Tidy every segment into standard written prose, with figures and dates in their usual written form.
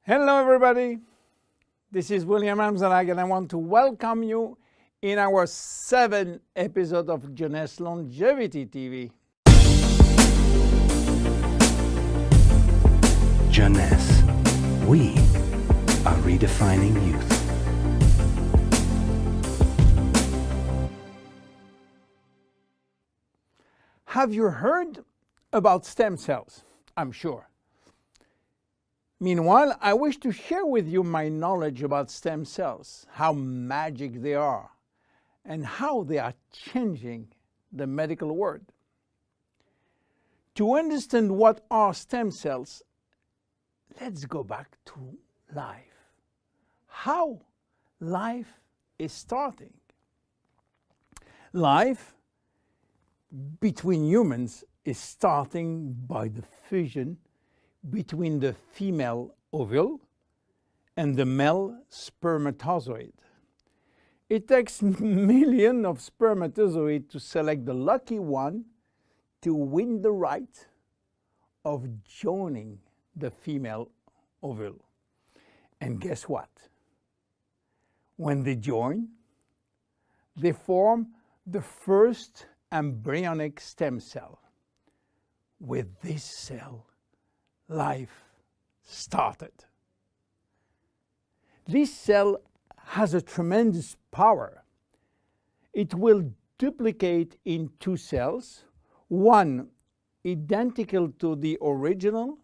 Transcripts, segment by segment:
Hello everybody, this is William Amzallag and I want to welcome you in our 7th episode of Jeunesse Longevity TV. Jeunesse, we are redefining youth. Have you heard about stem cells? I'm sure. Meanwhile, I wish to share with you my knowledge about stem cells, how magic they are, and how they are changing the medical world. To understand what are stem cells, let's go back to life. How life is starting. Life between humans is starting by the fusion between the female ovule and the male spermatozoid. It takes millions of spermatozoids to select the lucky one to win the right of joining the female ovule. And guess what? When they join, they form the first embryonic stem cell. With this cell, life started. This cell has a tremendous power. It will duplicate in 2 cells, one identical to the original,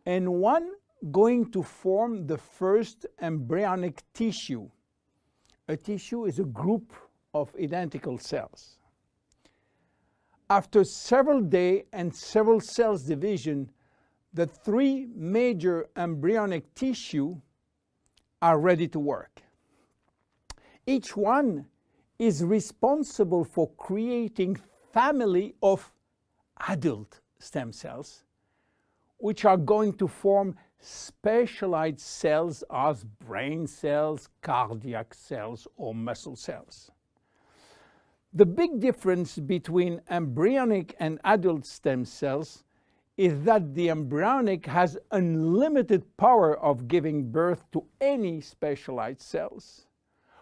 and one going to form the first embryonic tissue. A tissue is a group of identical cells. After several days and several cells division, the 3 major embryonic tissue are ready to work. Each one is responsible for creating family of adult stem cells, which are going to form specialized cells as brain cells, cardiac cells, or muscle cells. The big difference between embryonic and adult stem cells is that the embryonic has unlimited power of giving birth to any specialized cells,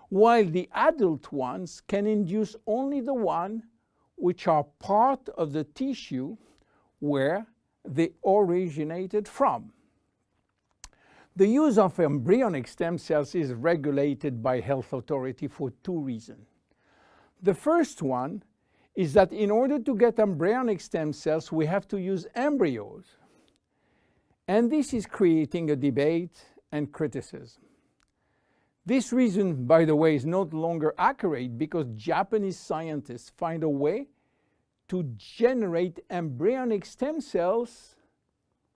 while the adult ones can induce only the one which are part of the tissue where they originated from. The use of embryonic stem cells is regulated by health authority for 2 reasons. The first one is that in order to get embryonic stem cells, we have to use embryos. And this is creating a debate and criticism. This reason, by the way, is no longer accurate because Japanese scientists find a way to generate embryonic stem cells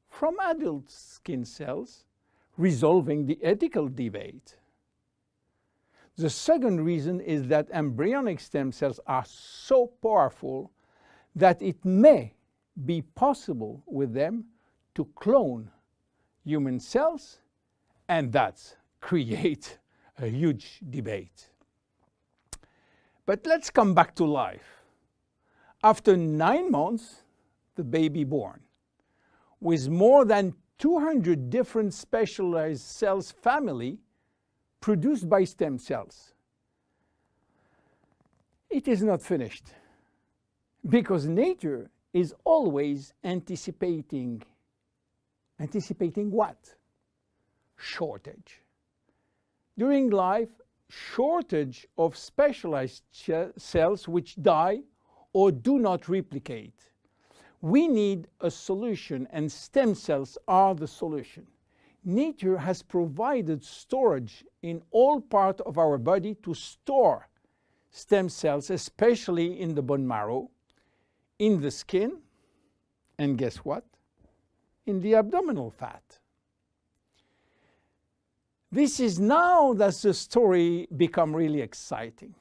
from adult skin cells, resolving the ethical debate. The second reason is that embryonic stem cells are so powerful that it may be possible with them to clone human cells, and that's create a huge debate. But let's come back to life. After 9 months, the baby born, with more than 200 different specialized cells family produced by stem cells. It is not finished because nature is always anticipating what? Shortage. During life, shortage of specialized cells which die or do not replicate. We need a solution, and stem cells are the solution. Nature has provided storage in all parts of our body to store stem cells, especially in the bone marrow, in the skin, and guess what? In the abdominal fat. This is now that the story becomes really exciting.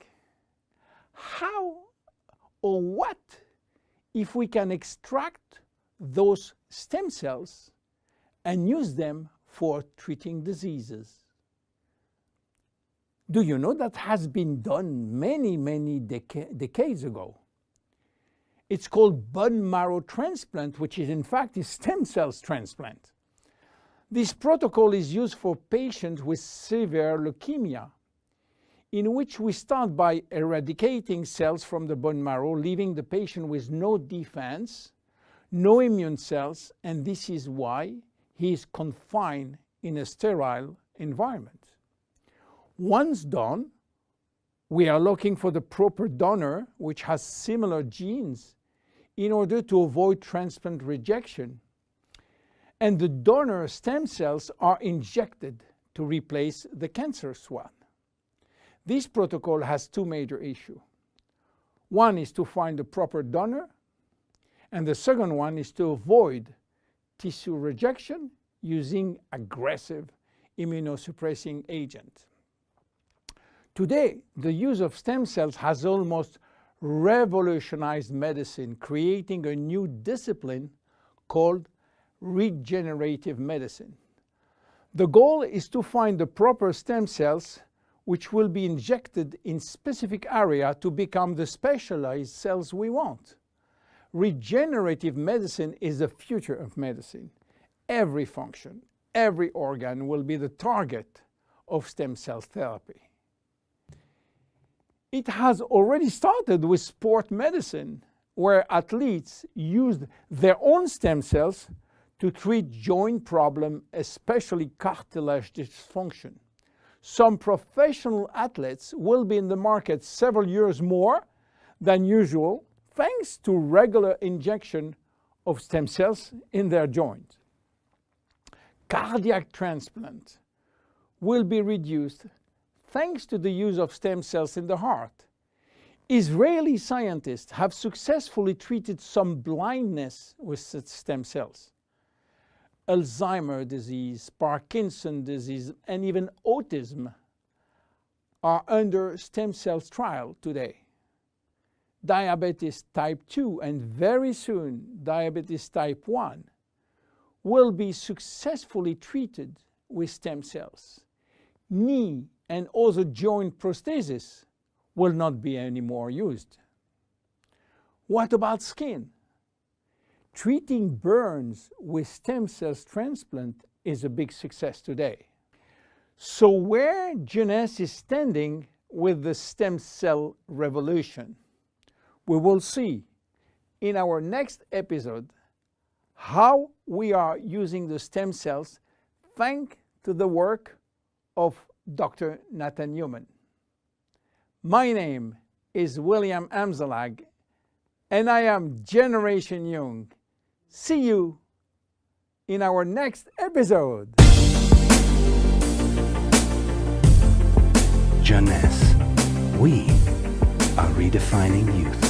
How or what if we can extract those stem cells and use them for treating diseases? Do you know that has been done many decades ago? It's called bone marrow transplant, which is in fact a stem cells transplant. This protocol is used for patients with severe leukemia, in which we start by eradicating cells from the bone marrow, leaving the patient with no defense, no immune cells, and this is why he is confined in a sterile environment. Once done, we are looking for the proper donor which has similar genes in order to avoid transplant rejection. And the donor stem cells are injected to replace the cancerous one. This protocol has two major issues. One is to find the proper donor, and the second one is to avoid tissue rejection using aggressive immunosuppressing agent. Today, the use of stem cells has almost revolutionized medicine, creating a new discipline called regenerative medicine. The goal is to find the proper stem cells which will be injected in specific area to become the specialized cells we want. Regenerative medicine is the future of medicine. Every function, every organ will be the target of stem cell therapy. It has already started with sport medicine, where athletes used their own stem cells to treat joint problems, especially cartilage dysfunction. Some professional athletes will be in the market several years more than usual, thanks to regular injection of stem cells in their joint. Cardiac transplant will be reduced thanks to the use of stem cells in the heart. Israeli scientists have successfully treated some blindness with such stem cells. Alzheimer's disease, Parkinson's disease, and even autism are under stem cells trial today. Diabetes type 2 and very soon diabetes type 1 will be successfully treated with stem cells. Knee and other joint prosthesis will not be anymore used. What about skin? Treating burns with stem cells transplant is a big success today. So where Jeunesse is standing with the stem cell revolution? We will see in our next episode how we are using the stem cells thanks to the work of Dr. Nathan Newman. My name is William Amzallag, and I am Generation Young. See you in our next episode. Jeunesse. We are redefining youth.